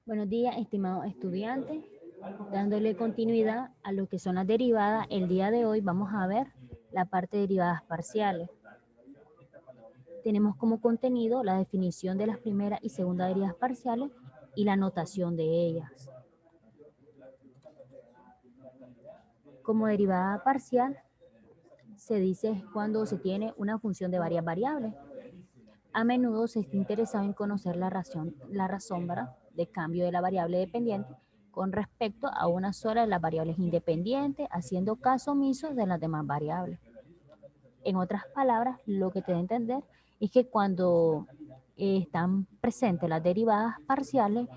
Buenos días, estimados estudiantes. Dándole continuidad a lo que son las derivadas, el día de hoy vamos a ver la parte de derivadas parciales. Tenemos como contenido la definición de las primeras y segundas derivadas parciales y la notación de ellas. Como derivada parcial, se dice cuando se tiene una función de varias variables. A menudo se está interesado en conocer la razón de cambio de la variable dependiente con respecto a una sola de las variables independientes, haciendo caso omiso de las demás variables. En otras palabras, lo que te da a entender es que cuando están presentes las derivadas parciales,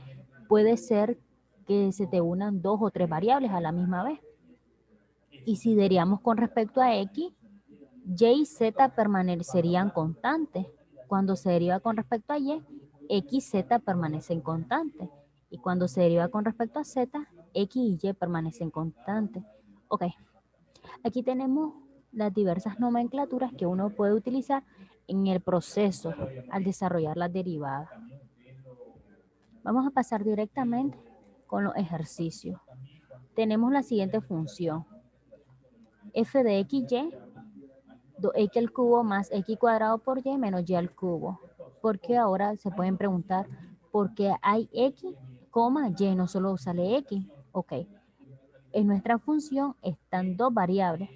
puede ser que se te unan dos o tres variables a la misma vez. Y si derivamos con respecto a x, y y z permanecerían constantes. Cuando se deriva con respecto a y, x, z permanecen constantes. Y cuando se deriva con respecto a z, x y y permanecen constantes. Ok, aquí tenemos las diversas nomenclaturas que uno puede utilizar en el proceso al desarrollar las derivadas. Vamos a pasar directamente con los ejercicios. Tenemos la siguiente función. F de x, y 2x al cubo más x cuadrado por y menos y al cubo. Porque ahora se pueden preguntar, ¿por qué hay x, y, no solo sale x? Ok, en nuestra función están dos variables,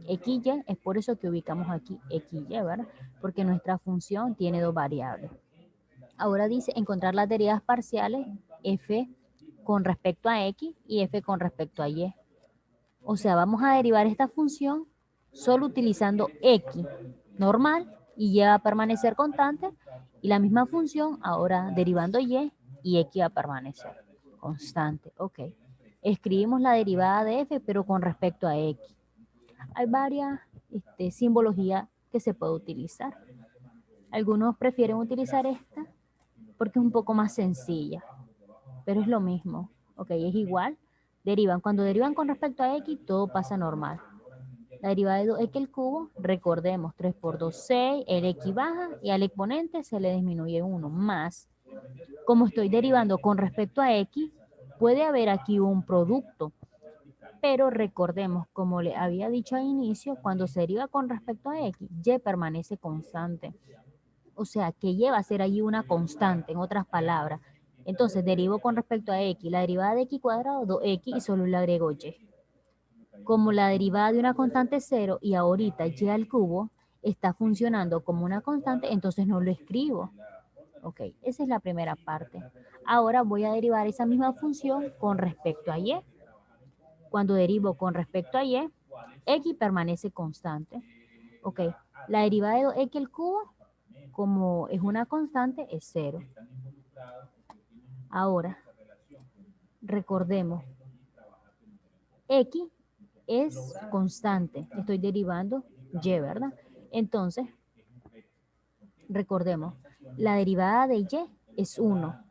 x y, es por eso que ubicamos aquí x y, ¿verdad? Porque nuestra función tiene dos variables. Ahora dice encontrar las derivadas parciales f con respecto a x y f con respecto a y. O sea, vamos a derivar esta función solo utilizando x normal y y va a permanecer constante, y la misma función ahora derivando y x va a permanecer constante. Ok. Escribimos la derivada de f, pero con respecto a x. Hay varias simbologías que se puede utilizar. Algunos prefieren utilizar esta porque es un poco más sencilla, pero es lo mismo. Ok, es igual. Cuando derivan con respecto a x, todo pasa normal. La derivada de 2x al cubo, recordemos, 3 por 2, 6, el x baja y al exponente se le disminuye 1, más. Como estoy derivando con respecto a x, puede haber aquí un producto, pero recordemos, como le había dicho al inicio, cuando se deriva con respecto a x, y permanece constante. O sea, que y va a ser allí una constante, en otras palabras. Entonces, derivo con respecto a x, la derivada de x cuadrado, 2x y solo le agrego y. Como la derivada de una constante es 0 y ahorita y al cubo está funcionando como una constante, entonces no lo escribo. Ok, esa es la primera parte. Ahora voy a derivar esa misma función con respecto a y. Cuando derivo con respecto a y, x permanece constante. Ok, la derivada de 2x al cubo, como es una constante, es 0. Ahora, recordemos, x es constante. Estoy derivando y, ¿verdad? Entonces, recordemos, la derivada de y es 1.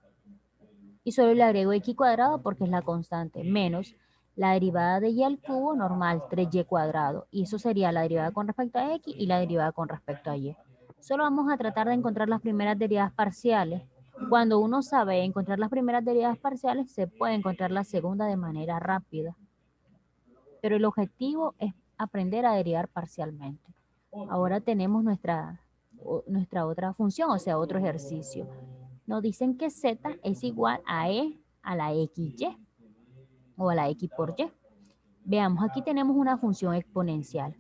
Y solo le agrego x cuadrado porque es la constante, menos la derivada de y al cubo normal, 3y cuadrado. Y eso sería la derivada con respecto a x y la derivada con respecto a y. Solo vamos a tratar de encontrar las primeras derivadas parciales. Cuando uno sabe encontrar las primeras derivadas parciales, se puede encontrar la segunda de manera rápida. Pero el objetivo es aprender a derivar parcialmente. Ahora tenemos nuestra otra función, o sea, otro ejercicio. Nos dicen que z es igual a e a la xy o a la x por y. Veamos, aquí tenemos una función exponencial.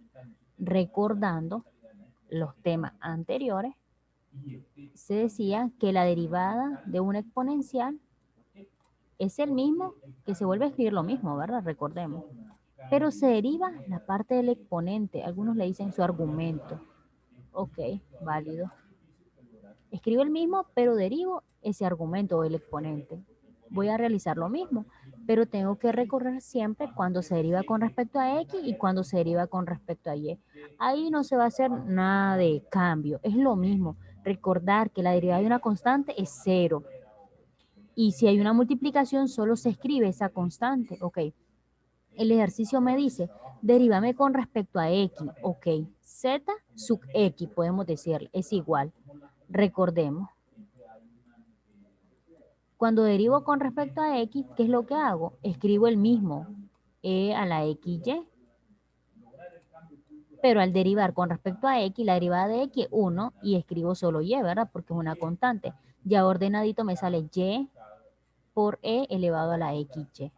Recordando los temas anteriores, se decía que la derivada de una exponencial es el mismo, que se vuelve a escribir lo mismo, ¿verdad? Recordemos. Pero se deriva la parte del exponente. Algunos le dicen su argumento. Ok, válido. Escribo el mismo, pero derivo ese argumento o el exponente. Voy a realizar lo mismo, pero tengo que recorrer siempre cuando se deriva con respecto a x y cuando se deriva con respecto a y. Ahí no se va a hacer nada de cambio, es lo mismo. Recordar que la derivada de una constante es 0. Y si hay una multiplicación, solo se escribe esa constante. Ok, el ejercicio me dice, derívame con respecto a x. Ok, z sub x, podemos decir, es igual. Recordemos. Cuando derivo con respecto a x, ¿qué es lo que hago? Escribo el mismo, e a la xy. Pero al derivar con respecto a x, la derivada de x es 1 y escribo solo y, ¿verdad? Porque es una constante. Ya ordenadito me sale y por e elevado a la xy.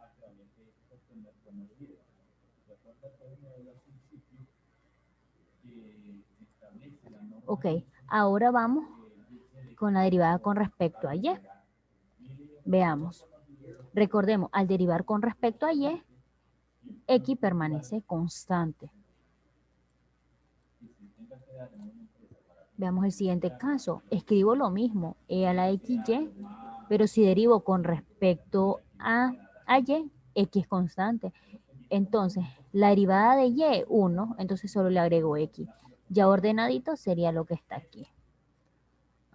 Ok, ahora vamos con la derivada con respecto a y. Veamos. Recordemos, al derivar con respecto a y, x permanece constante. Veamos el siguiente caso. Escribo lo mismo, e a la xy, pero si derivo con respecto a y, x es constante. Entonces, la derivada de y es 1, entonces solo le agrego x. Ya ordenadito sería lo que está aquí.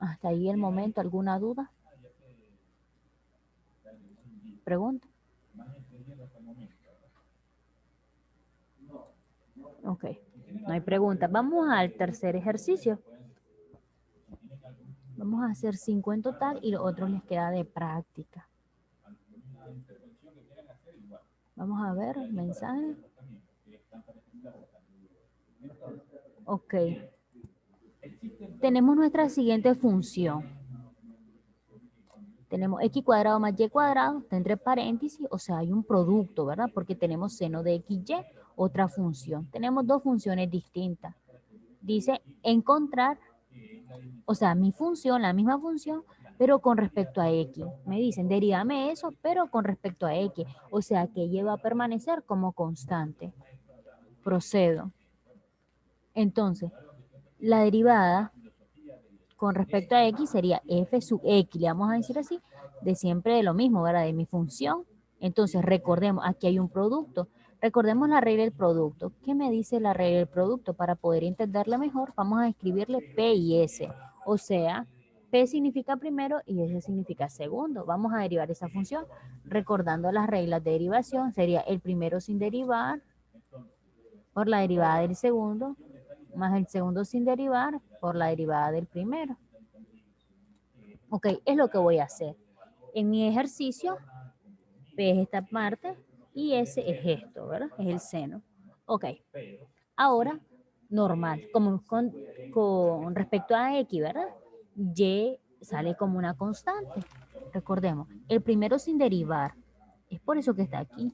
Hasta ahí el momento, ¿alguna duda? Pregunta. Ok, no hay pregunta. Vamos al tercer ejercicio. Vamos a hacer 5 en total y los otros les queda de práctica. Vamos a ver, mensaje. Ok. Tenemos nuestra siguiente función. Tenemos x cuadrado más y cuadrado, está entre paréntesis, o sea, hay un producto, ¿verdad? Porque tenemos seno de xy, otra función. Tenemos dos funciones distintas. Dice encontrar, o sea, mi función, la misma función, pero con respecto a x. Me dicen, derívame eso, pero con respecto a x. O sea, que y va a permanecer como constante. Procedo. Entonces, la derivada con respecto a x sería f sub x, le vamos a decir así, de siempre de lo mismo, ¿verdad? De mi función. Entonces, recordemos, aquí hay un producto. Recordemos la regla del producto. ¿Qué me dice la regla del producto? Para poder entenderla mejor, vamos a escribirle P y S. O sea, P significa primero y S significa segundo. Vamos a derivar esa función. Recordando las reglas de derivación, sería el primero sin derivar por la derivada del segundo, más el segundo sin derivar por la derivada del primero. Ok, es lo que voy a hacer. En mi ejercicio, P es esta parte y S es esto, ¿verdad? Es el seno. Ok, ahora, normal, como con respecto a X, ¿verdad? Y sale como una constante. Recordemos, el primero sin derivar, es por eso que está aquí,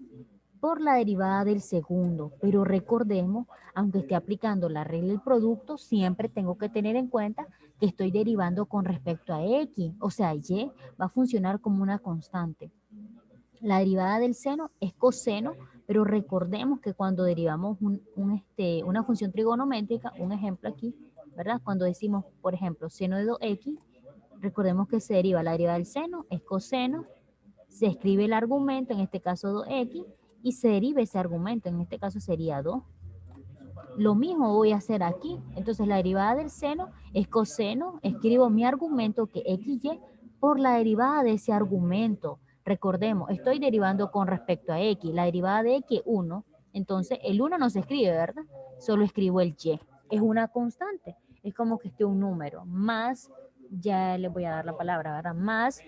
por la derivada del segundo, pero recordemos, aunque esté aplicando la regla del producto, siempre tengo que tener en cuenta que estoy derivando con respecto a x, o sea, y va a funcionar como una constante. La derivada del seno es coseno, pero recordemos que cuando derivamos una función trigonométrica, un ejemplo aquí, ¿verdad? Cuando decimos, por ejemplo, seno de 2x, recordemos que se deriva la derivada del seno, es coseno, se escribe el argumento, en este caso 2x, y se deriva ese argumento, en este caso sería 2. Lo mismo voy a hacer aquí. Entonces la derivada del seno es coseno, escribo mi argumento que xy por la derivada de ese argumento. Recordemos, estoy derivando con respecto a x, la derivada de x es 1, entonces el 1 no se escribe, ¿verdad? Solo escribo el y. Es una constante, es como que esté un número, más, ya le voy a dar la palabra, ¿verdad? Más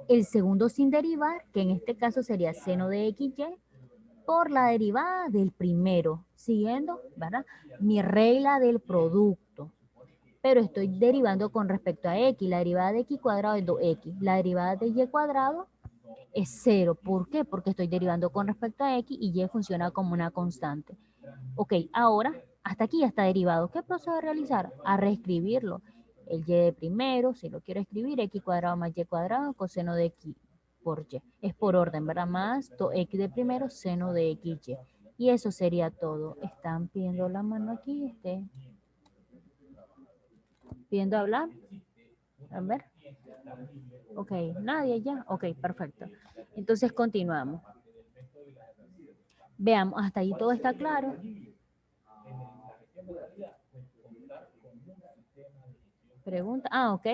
el segundo sin derivar, que en este caso sería seno de xy, por la derivada del primero, siguiendo, ¿verdad? Mi regla del producto. Pero estoy derivando con respecto a x. La derivada de x cuadrado es 2x. La derivada de y cuadrado es 0. ¿Por qué? Porque estoy derivando con respecto a x y y funciona como una constante. Ok, ahora, hasta aquí ya está derivado. ¿Qué procedo a realizar? A reescribirlo. El y de primero, si lo quiero escribir, x cuadrado más y cuadrado, coseno de x por y. Es por orden, ¿verdad? Más 2x de primero, seno de xy. Y eso sería todo. Están pidiendo la mano aquí, pidiendo hablar. A ver. Ok, nadie ya. Ok, perfecto. Entonces continuamos. Veamos, hasta ahí todo está claro. Pregunta. Ah, ok.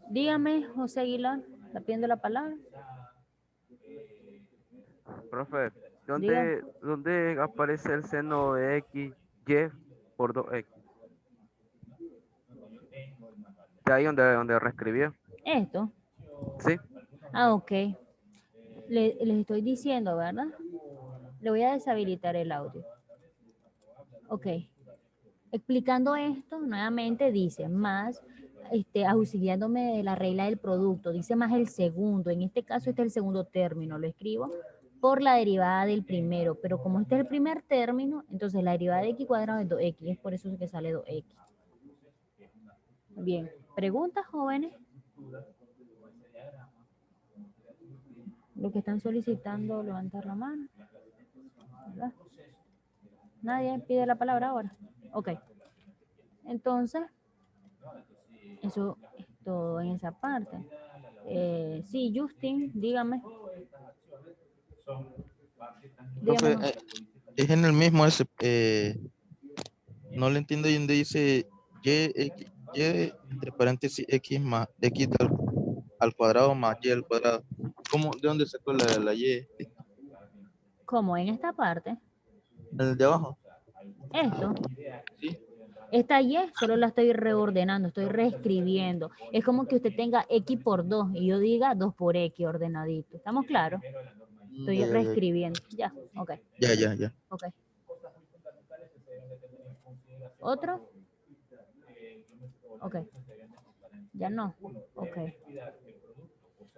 Dígame, José Aguilar, está pidiendo la palabra. Profe, Diga. ¿dónde aparece el seno de x, y por 2x? De ahí donde reescribió. Esto. Sí, Ah, ok. Les estoy diciendo, ¿verdad? Le voy a deshabilitar el audio. Ok. Explicando esto, nuevamente dice más, auxiliándome de la regla del producto, dice más el segundo, en este caso este es el segundo término, lo escribo por la derivada del primero, pero como este es el primer término, entonces la derivada de x cuadrado es 2x, es por eso que sale 2x. Bien, ¿preguntas, jóvenes? Los que están solicitando levantar la mano, ¿verdad? Nadie pide la palabra ahora. Ok, entonces, eso es todo en esa parte. Sí, Justin, dígame. Profe, Dígame. es en el mismo ese, no le entiendo y donde dice y entre paréntesis x más x al cuadrado más y al cuadrado. ¿Cómo, de dónde sacó la y? ¿Cómo? En esta parte, ¿En el de abajo? esto, Sí. esta y solo la estoy reordenando, estoy reescribiendo. Es como que usted tenga x por 2 y yo diga 2 por x ordenadito. ¿Estamos claros? Ya, Estoy ya, ya, reescribiendo. Ya, ok, ya, ya, ya. ok. ¿Otro? Ok. Ya no. Ok.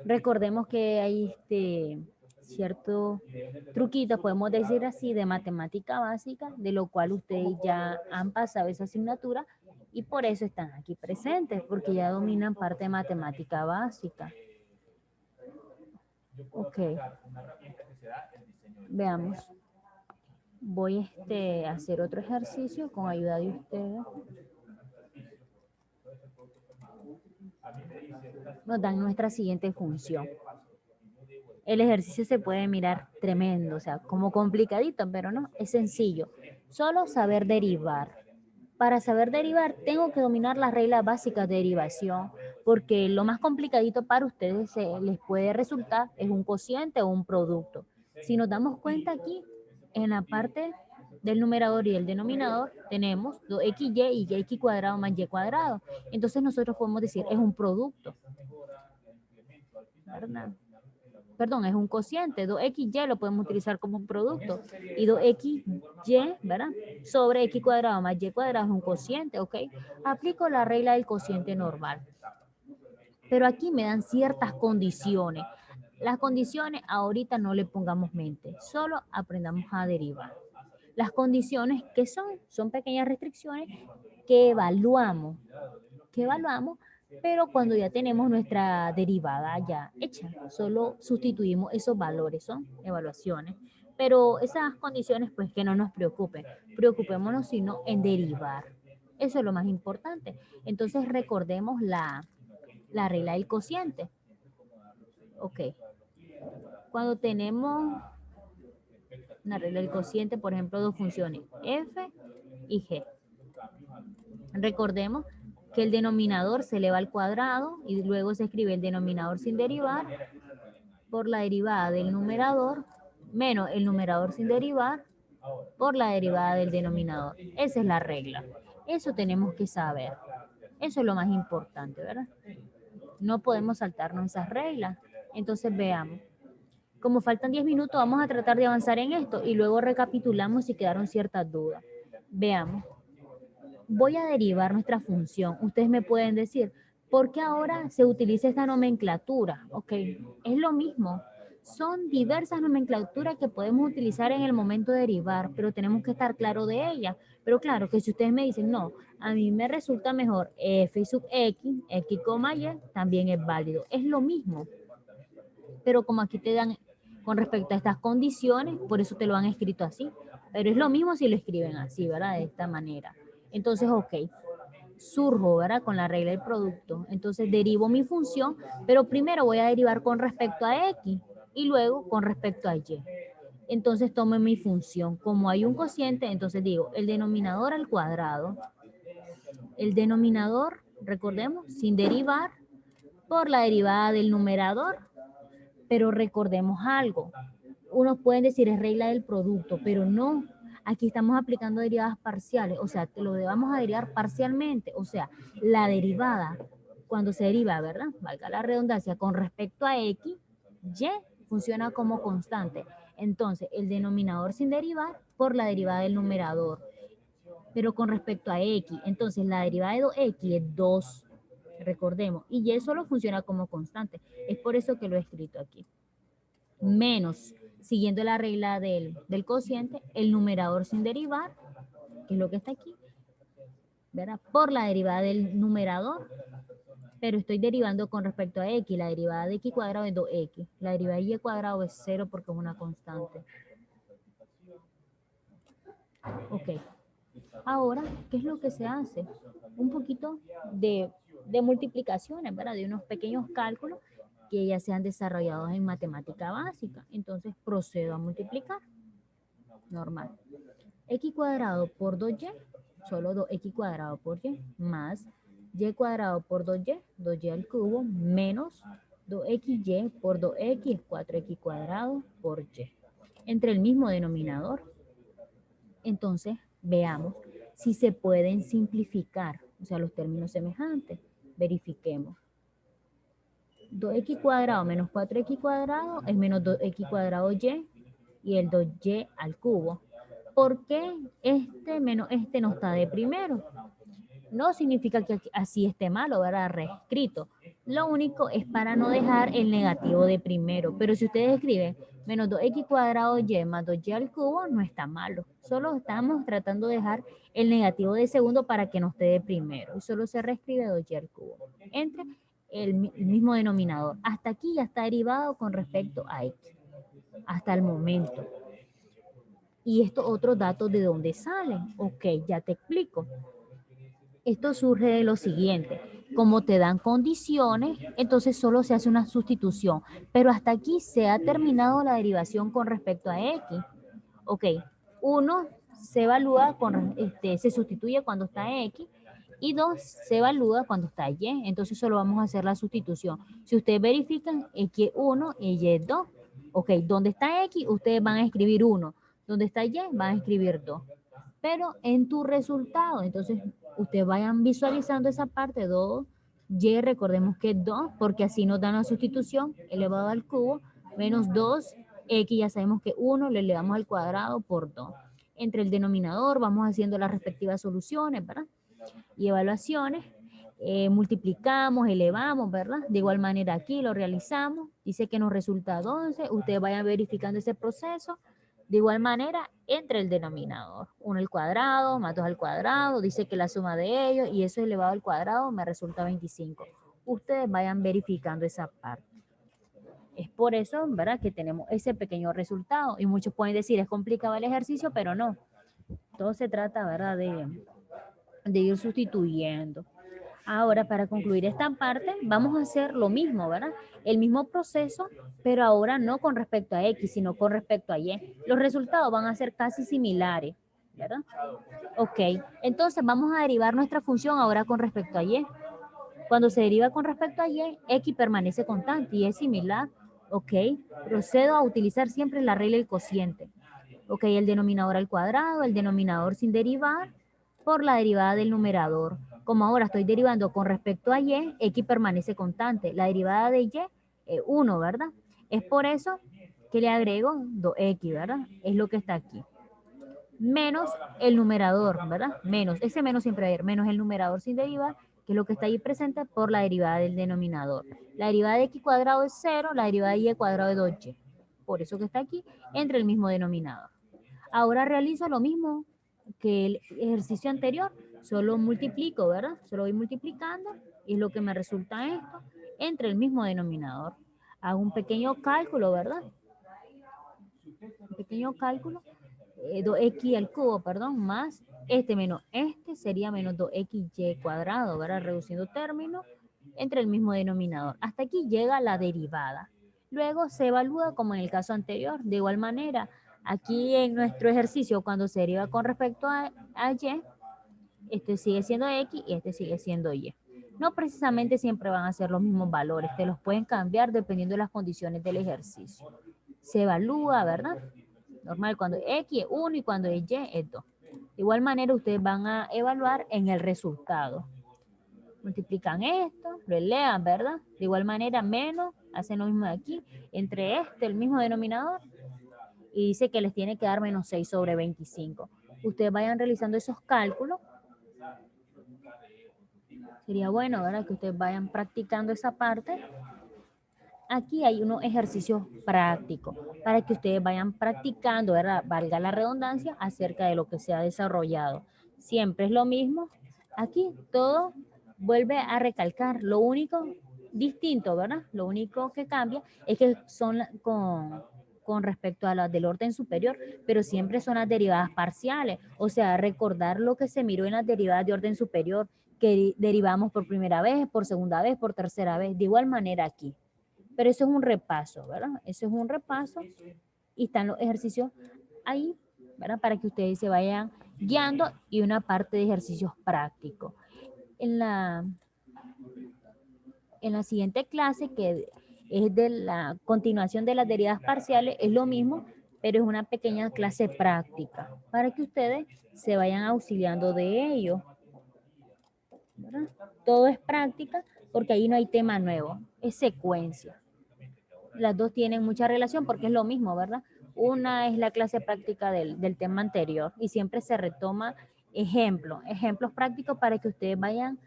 Recordemos que hay cierto truquito, podemos decir así, de matemática básica, de lo cual ustedes ya han pasado esa asignatura y por eso están aquí presentes, porque ya dominan parte de matemática básica. Ok. Veamos. Voy a hacer otro ejercicio con ayuda de ustedes. Nos dan nuestra siguiente función. El ejercicio se puede mirar tremendo, o sea, como complicadito, pero no, es sencillo. Solo saber derivar. Para saber derivar, tengo que dominar las reglas básicas de derivación, porque lo más complicadito para ustedes les puede resultar es un cociente o un producto. Si nos damos cuenta aquí, en la parte del numerador y el denominador, tenemos 2xy y x cuadrado más y cuadrado. Entonces nosotros podemos decir, es un producto, ¿verdad? Perdón, es un cociente, 2xy lo podemos utilizar como un producto y 2xy, ¿verdad? Sobre x cuadrado más y cuadrado es un cociente, ¿ok? Aplico la regla del cociente normal. Pero aquí me dan ciertas condiciones. Las condiciones ahorita no le pongamos mente, solo aprendamos a derivar. Las condiciones que son pequeñas restricciones que evaluamos, pero cuando ya tenemos nuestra derivada ya hecha, solo sustituimos esos valores, son evaluaciones. Pero esas condiciones, pues que no nos preocupen, preocupémonos sino en derivar. Eso es lo más importante. Entonces recordemos la regla del cociente. Ok. Cuando tenemos una regla del cociente, por ejemplo, dos funciones, f y g. Recordemos que el denominador se eleva al cuadrado y luego se escribe el denominador sin derivar por la derivada del numerador menos el numerador sin derivar por la derivada del denominador. Esa es la regla. Eso tenemos que saber. Eso es lo más importante, ¿verdad? No podemos saltarnos esas reglas. Entonces veamos. Como faltan 10 minutos, vamos a tratar de avanzar en esto y luego recapitulamos si quedaron ciertas dudas. Veamos. Voy a derivar nuestra función. Ustedes me pueden decir, ¿por qué ahora se utiliza esta nomenclatura? Ok, es lo mismo. Son diversas nomenclaturas que podemos utilizar en el momento de derivar, pero tenemos que estar claro de ellas. Pero claro, que si ustedes me dicen, no, a mí me resulta mejor f sub x, x, y, también es válido. Es lo mismo. Pero como aquí te dan con respecto a estas condiciones, por eso te lo han escrito así. Pero es lo mismo si lo escriben así, ¿verdad? De esta manera. Entonces, ok, surjo, ¿verdad? Con la regla del producto. Entonces derivo mi función, pero primero voy a derivar con respecto a x y luego con respecto a y. Entonces tomo mi función. Como hay un cociente, entonces digo el denominador al cuadrado. El denominador, recordemos, sin derivar por la derivada del numerador. Pero recordemos algo. Unos pueden decir es regla del producto, pero no. Aquí estamos aplicando derivadas parciales, o sea, te lo vamos a derivar parcialmente, o sea, la derivada cuando se deriva, ¿verdad? Valga la redundancia, con respecto a X, Y funciona como constante. Entonces, el denominador sin derivar por la derivada del numerador. Pero con respecto a X, entonces la derivada de 2X es 2, recordemos, y Y solo funciona como constante. Es por eso que lo he escrito aquí. Menos, siguiendo la regla del cociente, el numerador sin derivar, que es lo que está aquí, ¿verdad? Por la derivada del numerador, pero estoy derivando con respecto a X. La derivada de X cuadrado es 2X. La derivada de Y cuadrado es 0 porque es una constante. Ok. Ahora, ¿qué es lo que se hace? Un poquito de multiplicaciones, ¿verdad? De unos pequeños cálculos que ya se han desarrollado en matemática básica. Entonces, procedo a multiplicar. Normal. X cuadrado por 2Y, solo 2X cuadrado por Y, más Y cuadrado por 2Y, 2Y al cubo, menos 2XY por 2X, 4X cuadrado por Y. Entre el mismo denominador. Entonces, veamos si se pueden simplificar, o sea, los términos semejantes. Verifiquemos. 2X cuadrado menos 4X cuadrado es menos 2X cuadrado y el 2Y al cubo. ¿Por qué este menos este no está de primero? No significa que así esté malo, ¿verdad? Reescrito. Lo único es para no dejar el negativo de primero. Pero si ustedes escriben menos 2X cuadrado Y más 2Y al cubo, no está malo. Solo estamos tratando de dejar el negativo de segundo para que no esté de primero. Y solo se reescribe 2Y al cubo. Entre el mismo denominador. Hasta aquí ya está derivado con respecto a X. Hasta el momento. ¿Y estos otros datos de dónde salen? Ok, ya te explico. Esto surge de lo siguiente. Como te dan condiciones, entonces solo se hace una sustitución. Pero hasta aquí se ha terminado la derivación con respecto a X. Ok, 1 se evalúa, se sustituye cuando está X y 2 se evalúa cuando está Y. Entonces solo vamos a hacer la sustitución. Si ustedes verifican, X es 1 y Y es 2. Ok, donde está X, ustedes van a escribir 1. Donde está Y, van a escribir 2. Pero en tu resultado, entonces ustedes vayan visualizando esa parte 2, Y, recordemos que es 2, porque así nos dan la sustitución, elevado al cubo, menos 2, X ya sabemos que 1, lo elevamos al cuadrado por 2. Entre el denominador vamos haciendo las respectivas soluciones, ¿verdad? Y evaluaciones, multiplicamos, elevamos, ¿verdad? De igual manera aquí lo realizamos, dice que nos resulta 12, ustedes vayan verificando ese proceso. De igual manera, entre el denominador, 1 al cuadrado más 2 al cuadrado, dice que la suma de ellos y eso elevado al cuadrado me resulta 25. Ustedes vayan verificando esa parte. Es por eso, ¿verdad?, que tenemos ese pequeño resultado. Y muchos pueden decir, es complicado el ejercicio, pero no. Todo se trata, ¿verdad?, de ir sustituyendo. Ahora, para concluir esta parte, vamos a hacer lo mismo, ¿verdad? El mismo proceso, pero ahora no con respecto a X, sino con respecto a Y. Los resultados van a ser casi similares, ¿verdad? Ok, entonces vamos a derivar nuestra función ahora con respecto a Y. Cuando se deriva con respecto a Y, X permanece constante y es similar. Ok, procedo a utilizar siempre la regla del cociente. Ok, el denominador al cuadrado, el denominador sin derivar, por la derivada del numerador. Como ahora estoy derivando con respecto a Y, X permanece constante. La derivada de Y es 1, ¿verdad? Es por eso que le agrego 2X, ¿verdad? Es lo que está aquí. Menos el numerador, ¿verdad? Menos, ese menos siempre va a ir, menos el numerador sin derivar, que es lo que está ahí presente por la derivada del denominador. La derivada de X cuadrado es 0, la derivada de Y cuadrado es 2Y. Por eso que está aquí, entre el mismo denominador. Ahora realizo lo mismo que el ejercicio anterior, solo multiplico, ¿verdad? Solo voy multiplicando y es lo que me resulta esto entre el mismo denominador. Hago un pequeño cálculo, ¿verdad? Un pequeño cálculo, 2x al cubo, perdón, más este menos este sería menos 2xy cuadrado, ¿verdad? Reduciendo términos entre el mismo denominador. Hasta aquí llega la derivada. Luego se evalúa como en el caso anterior. De igual manera, aquí en nuestro ejercicio, cuando se deriva con respecto a y, este sigue siendo x y este sigue siendo y. No precisamente siempre van a ser los mismos valores, te los pueden cambiar dependiendo de las condiciones del ejercicio. Se evalúa, ¿verdad? Normal, cuando x es 1 y cuando y es 2. De igual manera, ustedes van a evaluar en el resultado. multiplican esto, lo elevan, ¿verdad? De igual manera, menos, hacen lo mismo de aquí, entre el mismo denominador, y dice que les tiene que dar menos 6 sobre 25. Ustedes vayan realizando esos cálculos. Sería bueno, ¿verdad? Que ustedes vayan practicando esa parte. Aquí hay unos ejercicios prácticos para que ustedes vayan practicando, ¿verdad? Valga la redundancia, acerca de lo que se ha desarrollado. Siempre es lo mismo. Aquí todo vuelve a recalcar. Lo único distinto, ¿verdad? Lo único que cambia es que son con respecto a las del orden superior, pero siempre son las derivadas parciales. O sea, recordar lo que se miró en las derivadas de orden superior, que derivamos por primera vez, por segunda vez, por tercera vez. De igual manera aquí. Pero eso es un repaso, ¿verdad? Eso es un repaso y están los ejercicios ahí, ¿verdad? Para que ustedes se vayan guiando y una parte de ejercicios prácticos. En la siguiente clase, que es de la continuación de las derivadas parciales, es lo mismo, pero es una pequeña clase práctica para que ustedes se vayan auxiliando de ello, ¿verdad? Todo es práctica porque ahí no hay tema nuevo, es secuencia. Las dos tienen mucha relación porque es lo mismo, ¿verdad? Una es la clase práctica del tema anterior y siempre se retoma ejemplos prácticos para que ustedes vayan,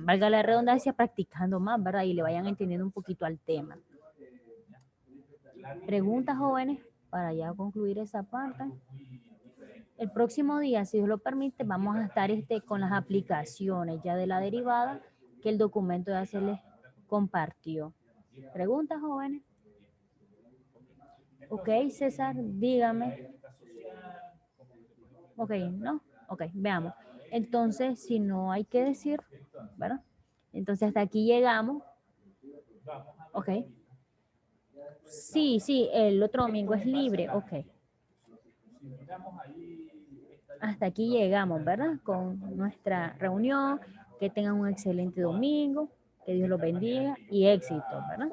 valga la redundancia, practicando más, ¿verdad? Y le vayan entendiendo un poquito al tema. Preguntas, jóvenes, para ya concluir esa parte. El próximo día, si Dios lo permite, vamos a estar con las aplicaciones ya de la derivada que el documento ya se les compartió. ¿Preguntas, jóvenes? Ok, César, dígame. Ok, ¿no? Ok, veamos. Entonces, si no hay que decir, ¿verdad? Entonces, hasta aquí llegamos. Ok. Sí, el otro domingo es libre. Ok. Hasta aquí llegamos, ¿verdad? Con nuestra reunión. Que tengan un excelente domingo. Que Dios los bendiga y éxito, ¿verdad?